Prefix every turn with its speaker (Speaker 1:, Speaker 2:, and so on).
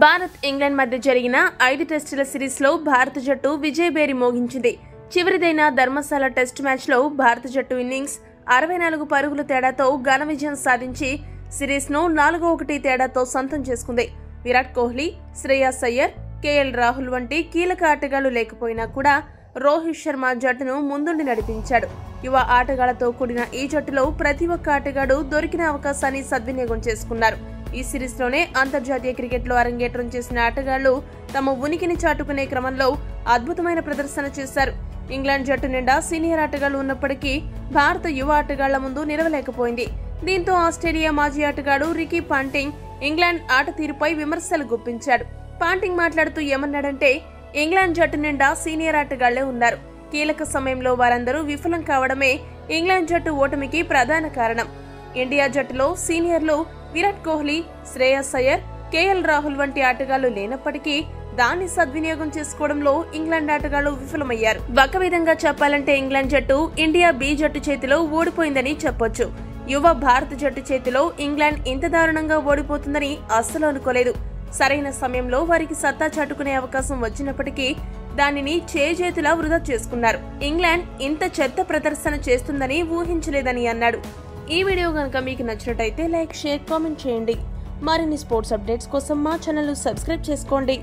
Speaker 1: Bharat England మధ్య జరిగిన 5 టెస్టుల సిరీస్లో భారత జట్టు విజయభేరి మోగించింది. చివరిదైన ధర్మశాల టెస్ట్ మ్యాచ్లో భారత జట్టు ఇన్నింగ్స్ 64 పరుగుల తేడాతో ఘన విజయం సాధించి సిరీస్ను 4-1 తేడాతో సొంతం చేసుకుంది. విరాట్ కోహ్లీ, శ్రేయస్ అయ్యర్, కేఎల్ రాహుల్ వంటి కీలక ఆటగాళ్లు లేకపోయినా కూడా రోహిత్ శర్మ జట్టును ముందుండి నడిపించాడు. యువ ఆటగాళ్లతో కూడిన ఈ జట్టులో ప్రతి ఒక్క ఆటగాడు దొరికిన అవకాశాన్ని సద్వినియోగం చేసుకున్నారు. ఈ సిరీస్లోనే అంతర్జాతీయ క్రికెట్లో అరంగేట్రం చేసిన ఆటగాళ్లు తమ ఉనికిని చాటుకునే క్రమంలో అద్భుతమైన ప్రదర్శన చేశారు. ఇంగ్లాండ్ జట్టు నిండా సీనియర్ ఆటగాళ్లు ఉన్నప్పటికీ భారత యువ ఆటగాళ్ల ముందు నిలవలేకపోయింది. దీంతో ఆస్ట్రేలియా మాజీ ఆటగాడు రికీ పాంటింగ్ ఇంగ్లాండ్ ఆట తీరుపై విమర్శలు గుప్పించాడు. పాంటింగ్ మాట్లాడుతూ ఏమన్నాడంటే, ఇంగ్లాండ్ జట్టు నిండా సీనియర్ ఆటగాళ్లే ఉన్నారు. కీలక సమయంలో వారందరూ విఫలం కావడమే ఇంగ్లాండ్ జట్టు ఓటమికి ప్రధాన కారణం. ఇండియా జట్టులో సీనియర్లు విరాట్ కోహ్లీ, శ్రేయస్ అయ్యర్, కేఎల్ రాహుల్ వంటి ఆటగాళ్లు లేనప్పటికీ దాన్ని సద్వినియోగం చేసుకోవడంలో ఇంగ్లాండ్ ఆటగాళ్లు విఫలమయ్యారు. ఒక విధంగా చెప్పాలంటే ఇంగ్లాండ్ జట్టు ఇండియా బి జట్టు చేతిలో ఓడిపోయిందని చెప్పొచ్చు. యువ భారత జట్టు చేతిలో ఇంగ్లాండ్ ఇంత దారుణంగా ఓడిపోతుందని అస్సలు అనుకోలేదు. సరైన సమయంలో వారికి సత్తా చాటుకునే అవకాశం వచ్చినప్పటికీ దానిని చేజేతులా వృధా చేసుకున్నారు. ఇంగ్లాండ్ ఇంత చెత్త ప్రదర్శన చేస్తుందని ఊహించలేదని అన్నాడు. ఈ వీడియో కనుక మీకు నచ్చినట్టయితే లైక్, షేర్, కామెంట్ చేయండి. మరిన్ని స్పోర్ట్స్ అప్డేట్స్ కోసం మా ఛానల్ సబ్స్క్రైబ్ చేసుకోండి.